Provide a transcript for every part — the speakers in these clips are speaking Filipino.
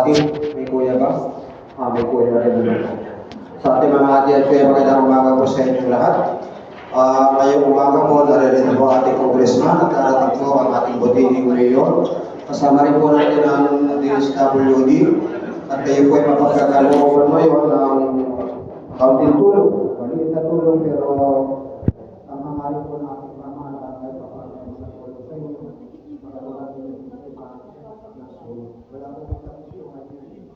ate, may kuya ba? May kuya rin naman. Sa ating mga ate at kuya, magandang umaga po sa inyo lahat. Ngayong umaga po, naririto po ating congressman at darating po ang ating buting mayor. Kasama rin po natin ang DSWD at kayo po ay mapagkakalooban ngayon ng kaunting tulong. Maliit na tulong pero ang hangarin po natin pamahalaan ay papagkakalooban sa inyo. Wala po kita po yung ayun.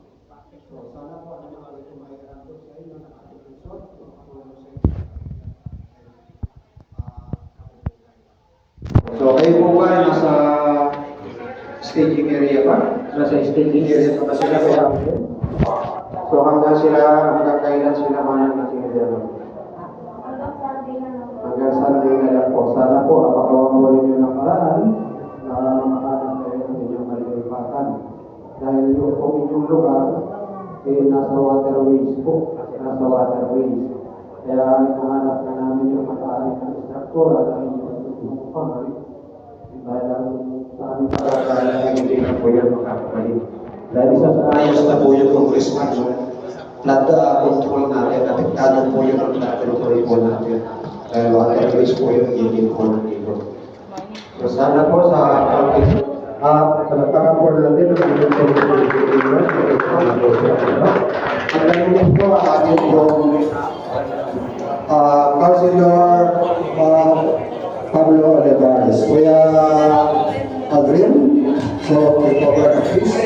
So, sana po ang mga ito mayroon po sa inyo na ating resort, makatulong sa inyo. So, kayo po ba ay nasa staging area pa? Nasa staging area pa ba sila? So, hanggang kailan sila manang natingin? Hanggang Sunday na lang po. Sana po, apakawan mo rin yun ng paraan na makahanap kayo ng inyong malilipatan. Dahil yung inyong lugar, nasa waterways po. Nasa waterways. Kaya hinahanap na namin yung mataaring ng instruktora na inyong pangari. Dahil sa aming pagkakala na hindi na po yan makakabalik. Dahil isa sa ayos na po yung congressman, flood control natin, apektado po yun ang flood control po natin. Dahil waterways po yung igin po ng dito. So sana po sa palagpakan po natin ang inyong pagkakulitin. At ganyan po ang ating yung Councilor Pablo Olivares. Kuya Adrian, so recover na please.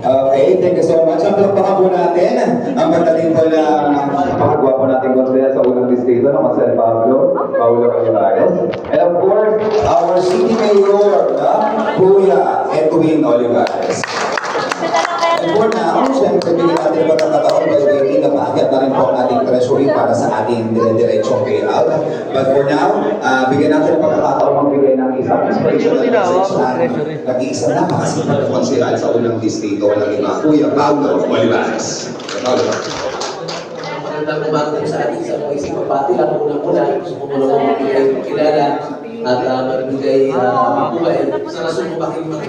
Okay, thank you so much. Ang palakpakan po natin, ang pagdating po na napakagwapo natin konsel sa unang distrito ng San Pablo, Paulo Olivares. And of course, our city mayor, Kuya Edwin Olivares. And for now, siyempre bigyan natin ang pagkakataon by waiting na maakyat na rin po ang ating treasury para sa ating dire-diretsong payout. But for now, bigyan natin ang pagkakataon magbigay ng isang inspirational message na nag-iisa na makasipag na konsyal sa unang distrito ng iba, Kuya Paulo Olivares. Paulo. Magandang umaga sa ating sa mga isip kapati. Ang unang-una, gusto ko muna magbigay kilala at magbigay buhay sa nasumbaking mga